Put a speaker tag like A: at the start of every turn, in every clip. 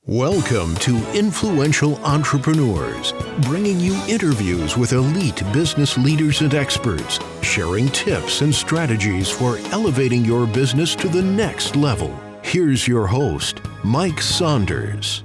A: Welcome to Influential Entrepreneurs, bringing you interviews with elite business leaders and experts, sharing tips and strategies for elevating your business to the next level. Here's your host, Mike Saunders.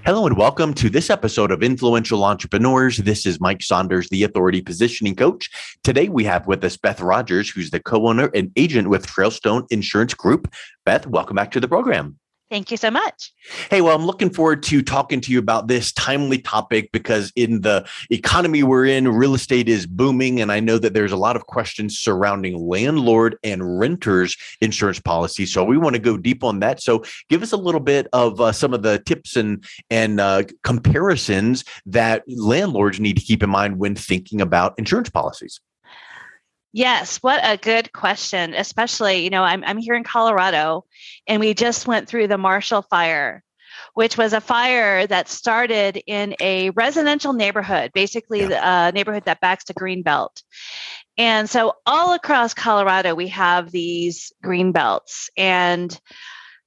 B: Hello and welcome to this episode of Influential Entrepreneurs. This is Mike Saunders, the Authority Positioning Coach. Today we have with us Beth Rodgers, who's the co-owner and agent with Trailstone Insurance Group. Beth, welcome back to the program.
C: Thank you so much.
B: Hey, well, I'm looking forward to talking to you about this timely topic because in the economy we're in, real estate is booming. And I know that there's a lot of questions surrounding landlord and renters insurance policy. So we want to go deep on that. So give us a little bit of some of the tips and comparisons that landlords need to keep in mind when thinking about insurance policies.
C: Yes, what a good question. Especially, I'm here in Colorado, and we just went through the Marshall Fire, which was a fire that started in a residential neighborhood, basically the neighborhood that backs to Greenbelt. And so all across Colorado, we have these green belts. And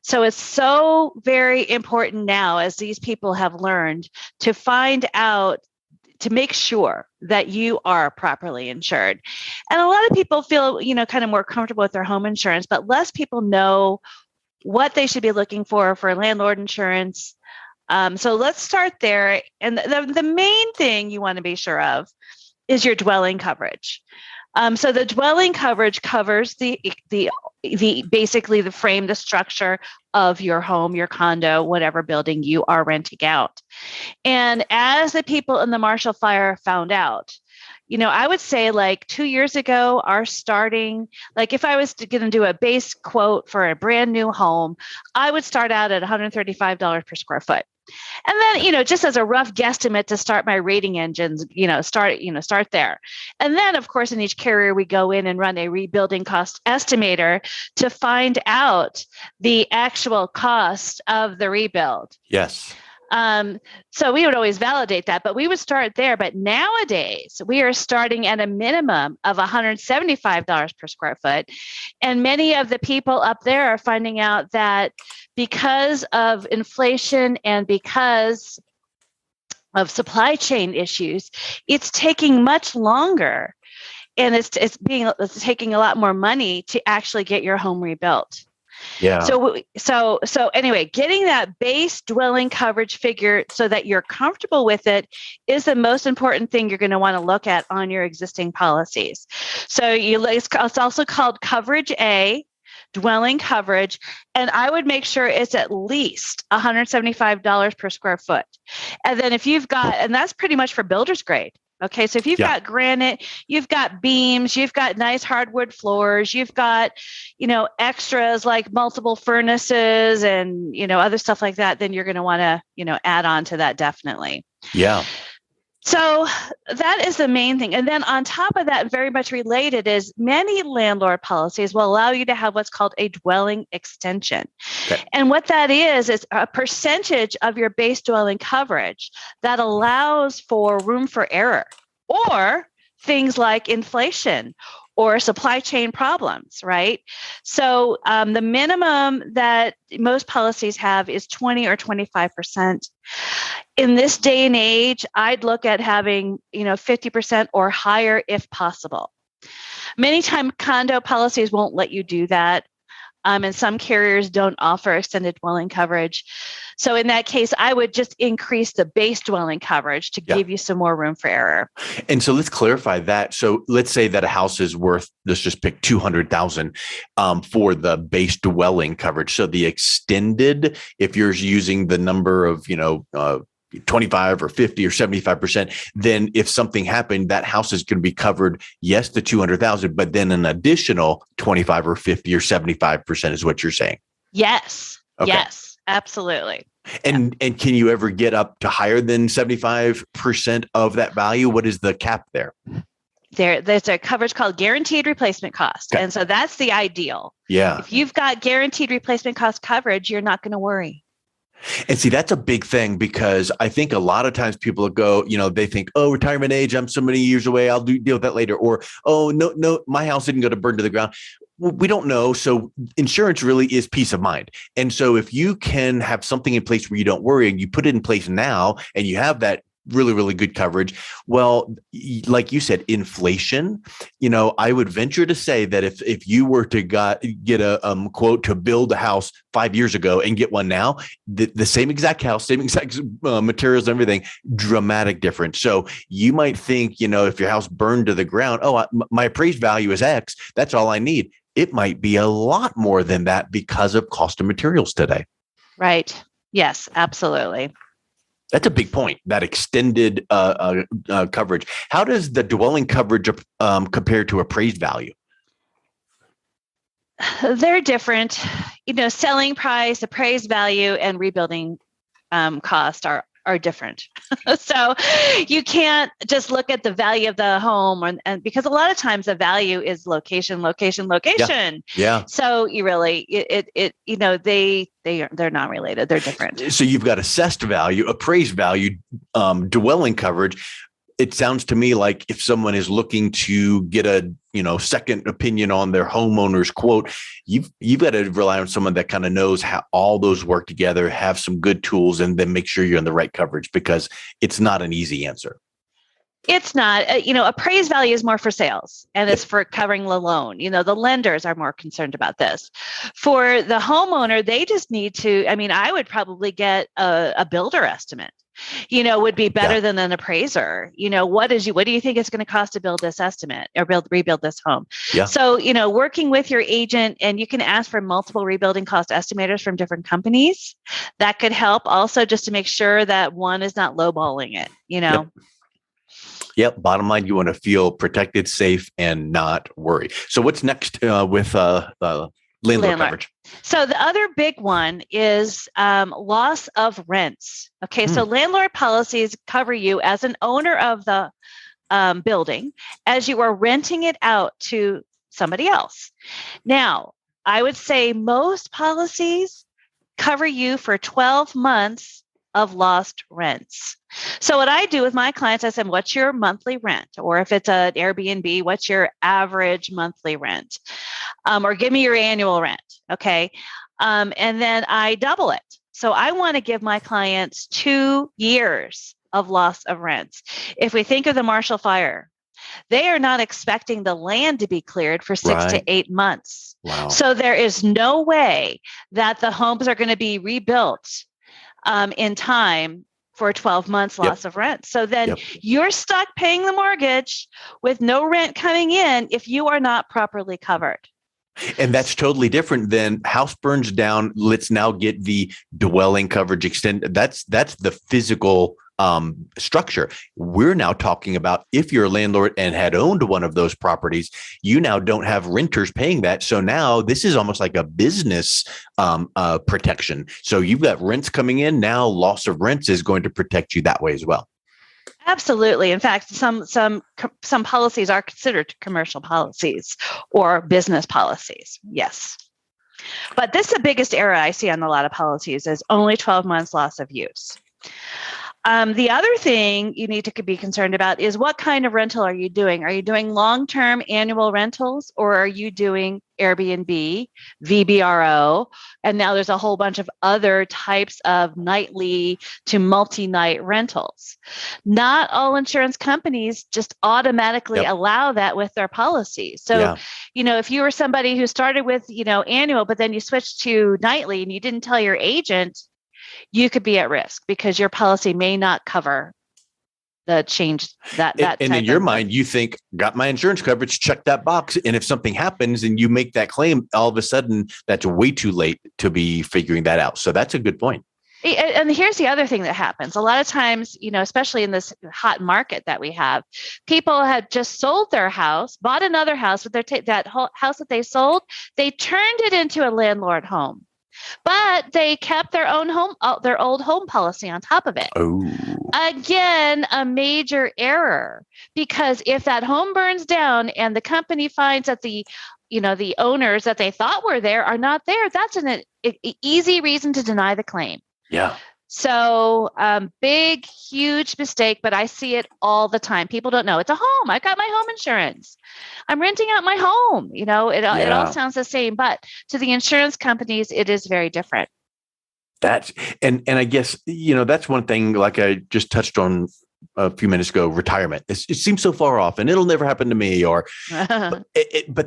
C: so it's so very important now, as these people have learned, to find out, to make sure that you are properly insured. And a lot of people feel, kind of more comfortable with their home insurance, but less people know what they should be looking for landlord insurance. So let's start there. And the main thing you want to be sure of is your dwelling coverage. So the dwelling coverage covers the basically the frame, the structure of your home, your condo, whatever building you are renting out. And as the people in the Marshall Fire found out, I would say like 2 years ago, our starting, like if I was going to do a base quote for a brand new home, I would start out at $135 per square foot. And then, just as a rough guesstimate to start my rating engines, start there. And then, of course, in each carrier, we go in and run a rebuilding cost estimator to find out the actual cost of the rebuild.
B: Yes.
C: So we would always validate that, but we would start there. But nowadays, we are starting at a minimum of $175 per square foot. And many of the people up there are finding out that because of inflation and because of supply chain issues, it's taking much longer. And it's taking a lot more money to actually get your home rebuilt.
B: Yeah.
C: So anyway, getting that base dwelling coverage figure so that you're comfortable with it is the most important thing you're going to want to look at on your existing policies. So it's also called coverage A, dwelling coverage, and I would make sure it's at least $175 per square foot. And then if you've got, and that's pretty much for builder's grade. Okay, so if you've got granite, you've got beams, you've got nice hardwood floors, you've got, extras like multiple furnaces and, other stuff like that, then you're going to want to, add on to that definitely.
B: Yeah.
C: So that is the main thing. And then on top of that, very much related is many landlord policies will allow you to have what's called a dwelling extension. Okay. And what that is a percentage of your base dwelling coverage that allows for room for error or things like inflation or supply chain problems, right? So the minimum that most policies have is 20 or 25%. In this day and age, I'd look at having, 50% or higher if possible. Many times condo policies won't let you do that. And some carriers don't offer extended dwelling coverage. So in that case, I would just increase the base dwelling coverage to give you some more room for error.
B: And so let's clarify that. So let's say that a house is worth, let's just pick $200,000 for the base dwelling coverage. So the extended, if you're using the number of, 25 or 50 or 75%, then if something happened, that house is going to be covered, yes, the 200,000, but then an additional 25 or 50 or 75% is what you're saying.
C: Yes. Okay. Yes, absolutely.
B: And can you ever get up to higher than 75% of that value? What is the cap there?
C: There's a coverage called guaranteed replacement cost. Okay. And so that's the ideal. Yeah. If you've got guaranteed replacement cost coverage, you're not going to worry.
B: And see, that's a big thing because I think a lot of times people go, they think, oh, retirement age, I'm so many years away, I'll deal with that later. Or, oh, no, my house isn't going to burn to the ground. We don't know. So insurance really is peace of mind. And so if you can have something in place where you don't worry and you put it in place now and you have that really, really good coverage. Well, like you said, inflation, I would venture to say that if you were to get a quote to build a house 5 years ago and get one now, the same exact house, same exact materials, everything, dramatic difference. So you might think, if your house burned to the ground, my appraised value is X, that's all I need. It might be a lot more than that because of cost of materials today.
C: Right. Yes, absolutely.
B: That's a big point, that extended coverage. How does the dwelling coverage compare to appraised value?
C: They're different. Selling price, appraised value, and rebuilding cost are different. So you can't just look at the value of the home and because a lot of times the value is location.
B: Yeah.
C: So you really, they're not related. They're different.
B: So you've got assessed value, appraised value, dwelling coverage. It sounds to me like if someone is looking to get a second opinion on their homeowner's quote, you've got to rely on someone that kind of knows how all those work together, have some good tools, and then make sure you're in the right coverage, because it's not an easy answer.
C: It's not, appraised value is more for sales and it's for covering the loan. The lenders are more concerned about this. For the homeowner, they just need to, I would probably get a builder estimate, would be better than an appraiser. What do you think it's going to cost to build this estimate or rebuild this home?
B: Yeah.
C: So, working with your agent, and you can ask for multiple rebuilding cost estimators from different companies. That could help also, just to make sure that one is not lowballing it,
B: Yep. Bottom line, you want to feel protected, safe, and not worry. So what's next with landlord coverage?
C: So the other big one is loss of rents. Okay. So landlord policies cover you as an owner of the building as you are renting it out to somebody else. Now, I would say most policies cover you for 12 months of lost rents. So what I do with my clients, I said, what's your monthly rent? Or if it's an Airbnb, what's your average monthly rent? Or give me your annual rent. Okay. And then I double it. So I want to give my clients 2 years of loss of rents. If we think of the Marshall Fire, they are not expecting the land to be cleared for 6 to 8 months.
B: Wow.
C: So there is no way that the homes are going to be rebuilt in time for 12 months loss of rent. So then you're stuck paying the mortgage with no rent coming in if you are not properly covered.
B: And that's totally different than house burns down. Let's now get the dwelling coverage extended. That's the physical structure. We're now talking about if you're a landlord and had owned one of those properties, you now don't have renters paying that. So now this is almost like a business protection. So you've got rents coming in. Now loss of rents is going to protect you that way as well.
C: Absolutely. In fact, some policies are considered commercial policies or business policies. Yes. But this is the biggest error I see on a lot of policies is only 12 months loss of use. The other thing you need to be concerned about is what kind of rental are you doing? Are you doing long-term annual rentals, or are you doing Airbnb, VBRO? And now there's a whole bunch of other types of nightly to multi-night rentals. Not all insurance companies just automatically allow that with their policies. So, if you were somebody who started with, annual, but then you switched to nightly and you didn't tell your agent, you could be at risk because your policy may not cover the change that.
B: And in your mind, you think, got my insurance coverage, check that box. And if something happens and you make that claim, all of a sudden that's way too late to be figuring that out. So that's a good point.
C: And here's the other thing that happens. A lot of times, especially in this hot market that we have, people had just sold their house, bought another house with that whole house that they sold. They turned it into a landlord home. But they kept their own their old home policy on top of it.
B: Oh.
C: Again, a major error, because if that home burns down and the company finds that the owners that they thought were there are not there, that's an easy reason to deny the claim.
B: Yeah.
C: So big, huge mistake, but I see it all the time. People don't know it's a home. I got my home insurance. I'm renting out my home. It all sounds the same, but to the insurance companies, it is very different.
B: That's and I guess that's one thing. Like I just touched on a few minutes ago, retirement. It seems so far off, and it'll never happen to me. But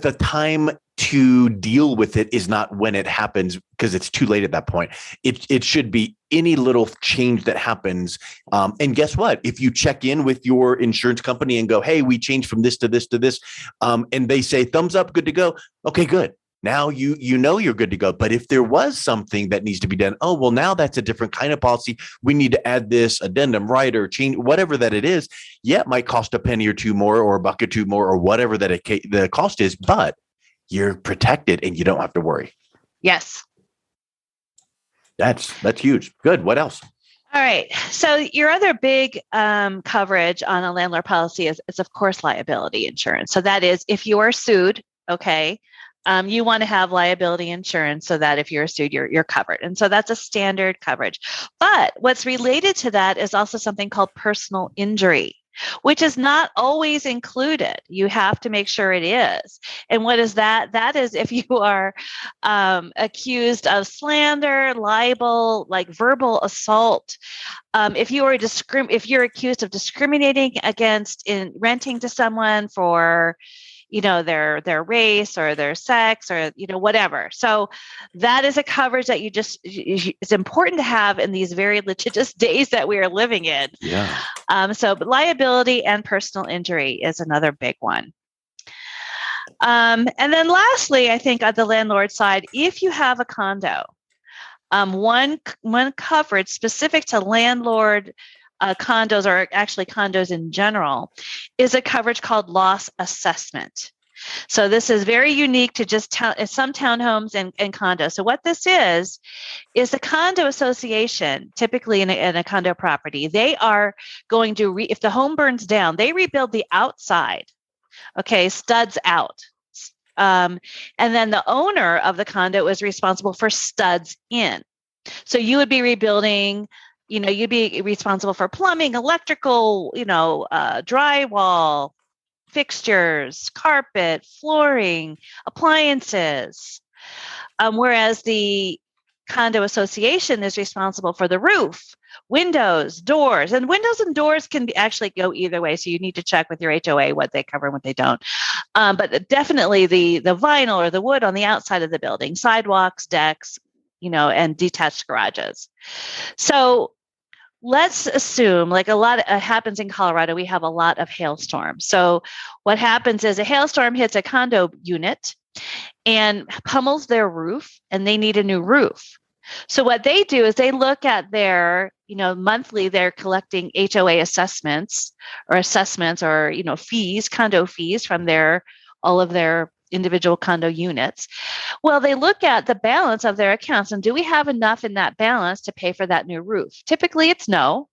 B: the time to deal with it is not when it happens, because it's too late at that point. It should be any little change that happens. And guess what? If you check in with your insurance company and go, "Hey, we changed from this to this to this," and they say thumbs up, good to go. Okay, good. Now you're good to go. But if there was something that needs to be done, oh, well, now that's a different kind of policy. We need to add this addendum, right, or change whatever that it is. Yeah, it might cost a penny or two more, or a buck or two more, or whatever that the cost is, but you're protected and you don't have to worry.
C: Yes.
B: That's huge. Good. What else?
C: All right. So your other big coverage on a landlord policy is of course, liability insurance. So that is if you are sued, okay, you want to have liability insurance so that if you're sued, you're covered. And so that's a standard coverage. But what's related to that is also something called personal injury, which is not always included. You have to make sure it is. And what is that? That is if you are accused of slander, libel, like verbal assault. If you're accused of discriminating against in renting to someone for their race or their sex or, whatever. So that is a coverage that it's important to have in these very litigious days that we are living in.
B: Yeah.
C: So liability and personal injury is another big one. And then lastly, I think on the landlord side, if you have a condo, one coverage specific to landlord condos, or actually condos in general, is a coverage called loss assessment. So this is very unique to just some townhomes and condos. So what this is the condo association, typically in a condo property, they are going to, if the home burns down, they rebuild the outside, okay, studs out. And then the owner of the condo is responsible for studs in. So you would be rebuilding, you'd be responsible for plumbing, electrical, drywall, fixtures, carpet, flooring, appliances. Whereas the condo association is responsible for the roof, windows, doors, and windows and doors can actually go either way. So you need to check with your HOA what they cover and what they don't. But definitely the vinyl or the wood on the outside of the building, sidewalks, decks, and detached garages. So let's assume, like a lot happens in Colorado, we have a lot of hailstorms. So what happens is a hailstorm hits a condo unit and pummels their roof, and they need a new roof. So what they do is they look at their, monthly, they're collecting HOA assessments or fees, condo fees from all of their individual condo units. Well, they look at the balance of their accounts and do we have enough in that balance to pay for that new roof? Typically it's no.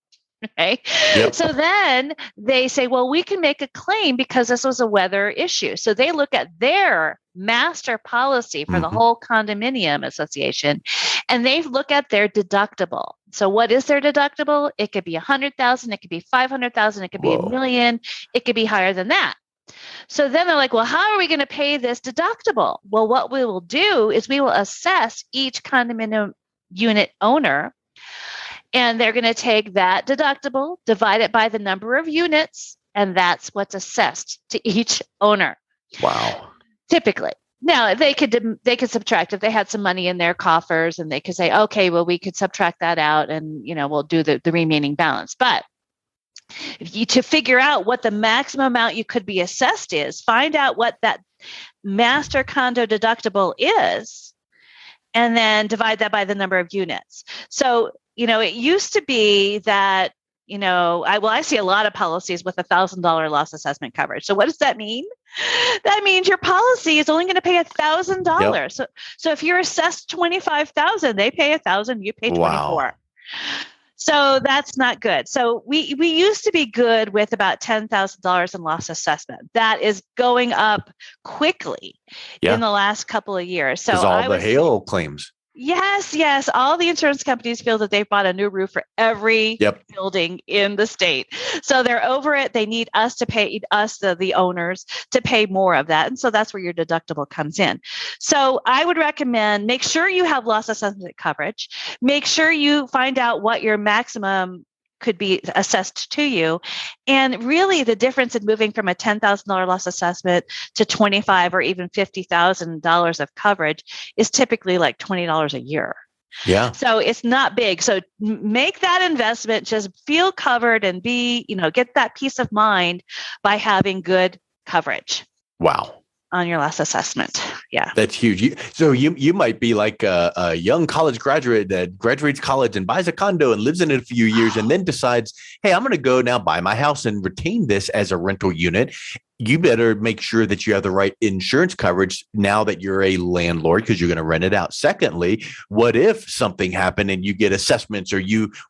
C: Okay. Yep. So then they say, well, we can make a claim because this was a weather issue. So they look at their master policy for the whole condominium association, and they look at their deductible. So what is their deductible? It could be 100,000, it could be 500,000, it could be $1 million, it could be higher than that. So then they're like, well, how are we going to pay this deductible? Well, what we will do is we will assess each condominium unit owner, and they're going to take that deductible, divide it by the number of units, and that's what's assessed to each owner.
B: Wow.
C: Typically. Now, they could subtract if they had some money in their coffers, and they could say, okay, well, we could subtract that out and, we'll do the remaining balance. But to figure out what the maximum amount you could be assessed is, find out what that master condo deductible is, and then divide that by the number of units. So, it used to be that, I see a lot of policies with $1,000 loss assessment coverage. So what does that mean? That means your policy is only going to pay $1,000. Yep. So if you're assessed $25,000, they pay $1,000, you pay $24,000. Wow. So that's not good. So we used to be good with about $10,000 in loss assessment. That is going up quickly in the last couple of years. So
B: all the hail claims.
C: Yes. All the insurance companies feel that they've bought a new roof for every
B: Yep.
C: building in the state. So they're over it. They need us to pay us, the owners, to pay more of that. And so that's where your deductible comes in. So I would recommend make sure you have loss assessment coverage. Make sure you find out what your maximum could be assessed to you. And really the difference in moving from a $10,000 loss assessment to $25 or even $50,000 of coverage is typically like $20 a year.
B: Yeah.
C: So it's not big. So make that investment, just feel covered and get that peace of mind by having good coverage.
B: Wow.
C: On your last assessment. Yeah.
B: That's huge. So you might be like a young college graduate that graduates college and buys a condo and lives in it a few years and then decides, hey, I'm going to go now buy my house and retain this as a rental unit. You better make sure that you have the right insurance coverage now that you're a landlord because you're going to rent it out. Secondly, what if something happened and you get assessments or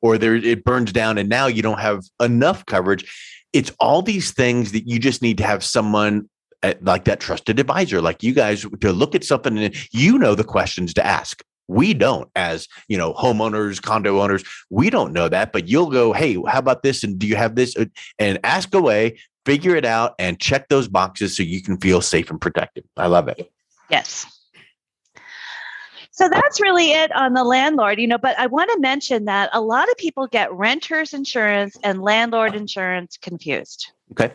B: it burns down and now you don't have enough coverage? It's all these things that you just need to have someone like that trusted advisor, like you guys, to look at something and the questions to ask. We don't, as homeowners, condo owners, we don't know that, but you'll go, hey, how about this? And do you have this? And ask away, figure it out, and check those boxes so you can feel safe and protected. I love it.
C: Yes. So that's really it on the landlord, but I want to mention that a lot of people get renter's insurance and landlord insurance confused.
B: Okay.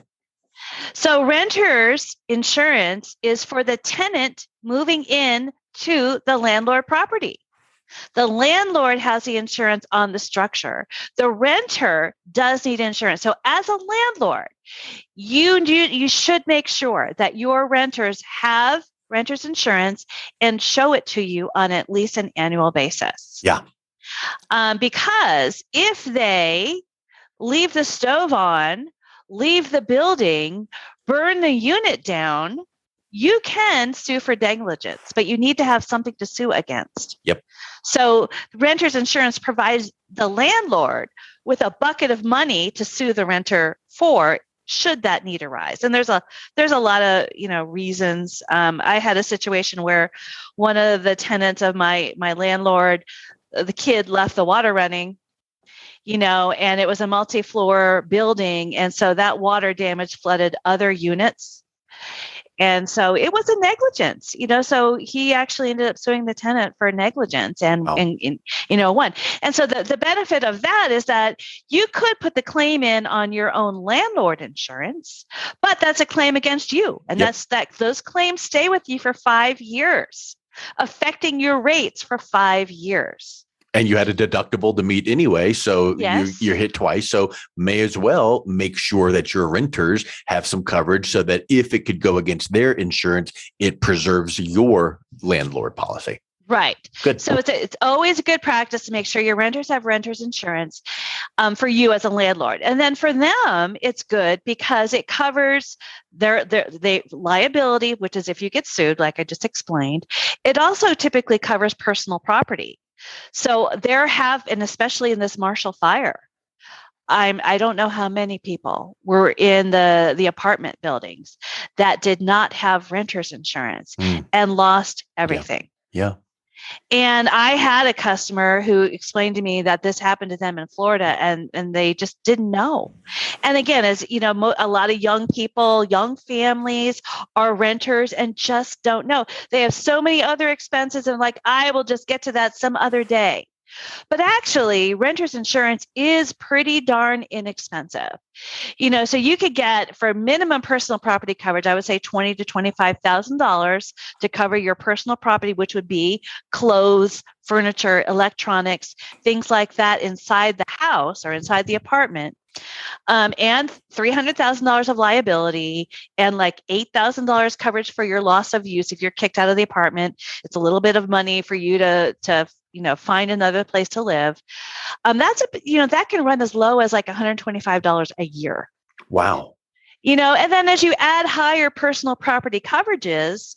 C: So renter's insurance is for the tenant moving in to the landlord property. The landlord has the insurance on the structure. The renter does need insurance. So as a landlord, you should make sure that your renters have renter's insurance and show it to you on at least an annual basis.
B: Yeah.
C: Because if they leave the stove on, leave the building, burn the unit down, you can sue for negligence, but you need to have something to sue against.
B: Yep. So
C: renter's insurance provides the landlord with a bucket of money to sue the renter for, should that need arise. And there's a lot of reasons. I had a situation where one of the tenants of my landlord, the kid left the water running, and it was a multi-floor building. And so that water damage flooded other units. And so it was a negligence, so he actually ended up suing the tenant for negligence and won. And so the benefit of that is that you could put the claim in on your own landlord insurance, but that's a claim against you. And those claims stay with you for 5 years, affecting your rates for 5 years.
B: And you had a deductible to meet anyway, so
C: yes.
B: you're hit twice. So may as well make sure that your renters have some coverage so that if it could go against their insurance, it preserves your landlord policy.
C: Right.
B: Good.
C: So it's always a good practice to make sure your renters have renter's insurance for you as a landlord. And then for them, it's good because it covers their liability, which is if you get sued, like I just explained. It also typically covers personal property. So and especially in this Marshall fire, I don't know how many people were in the apartment buildings that did not have renter's insurance and lost everything.
B: Yeah.
C: And I had a customer who explained to me that this happened to them in Florida and they just didn't know. And again, as a lot of young people, young families are renters and just don't know. They have so many other expenses and I will just get to that some other day. But actually, renter's insurance is pretty darn inexpensive. So you could get for minimum personal property coverage, I would say $20,000 to $25,000 to cover your personal property, which would be clothes, furniture, electronics, things like that inside the house or inside the apartment. And $300,000 of liability and $8,000 coverage for your loss of use if you're kicked out of the apartment. It's a little bit of money for you to find another place to live. That can run as low as $125 a year.
B: Wow.
C: And then as you add higher personal property coverages,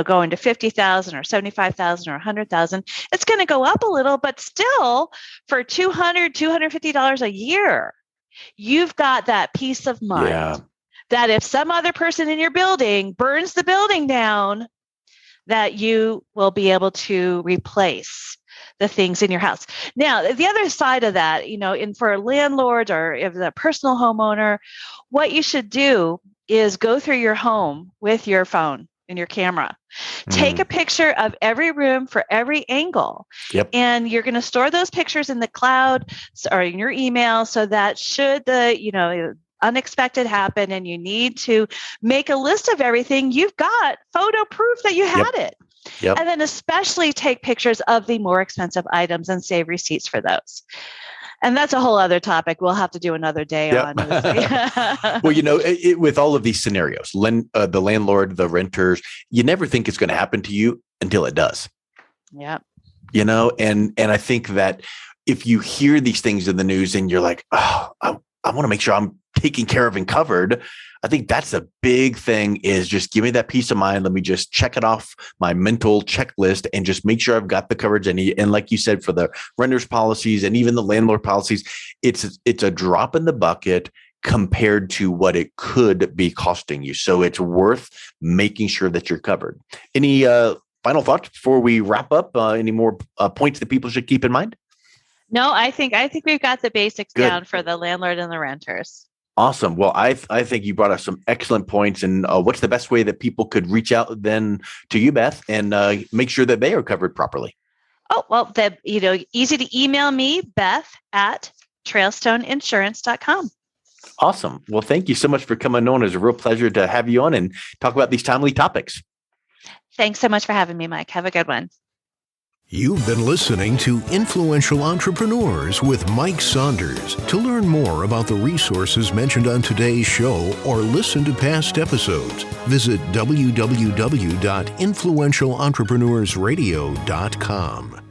C: going to 50,000 or 75,000 or 100,000, it's going to go up a little, but still for $200, $250 a year, you've got that peace of mind that if some other person in your building burns the building down, that you will be able to replace the things in your house. Now, the other side of that, for landlords or if the personal homeowner, what you should do is go through your home with your phone and your camera. Take a picture of every room for every angle.
B: Yep.
C: And you're going to store those pictures in the cloud or in your email so that should the, unexpected happen and you need to make a list of everything, you've got photo proof that you had it.
B: Yep.
C: And then especially take pictures of the more expensive items and save receipts for those. And that's a whole other topic. We'll have to do another day on.
B: Well, with all of these scenarios, the landlord, the renters, you never think it's going to happen to you until it does.
C: Yeah.
B: And I think that if you hear these things in the news and you're like, oh, I want to make sure I'm taken care of and covered. I think that's a big thing is just give me that peace of mind. Let me just check it off my mental checklist and just make sure I've got the coverage I need. And like you said, for the renters policies and even the landlord policies, it's a drop in the bucket compared to what it could be costing you. So it's worth making sure that you're covered. Any final thoughts before we wrap up? Any more points that people should keep in mind?
C: No, I think we've got the basics
B: Good.
C: down for the landlord and the renters.
B: Awesome. Well, I think you brought us some excellent points. And what's the best way that people could reach out then to you, Beth, and make sure that they are covered properly?
C: Oh, well, easy to email me, Beth at trailstoneinsurance.com.
B: Awesome. Well, thank you so much for coming on. It's a real pleasure to have you on and talk about these timely topics.
C: Thanks so much for having me, Mike. Have a good one.
A: You've been listening to Influential Entrepreneurs with Mike Saunders. To learn more about the resources mentioned on today's show or listen to past episodes, visit www.influentialentrepreneurssradio.com.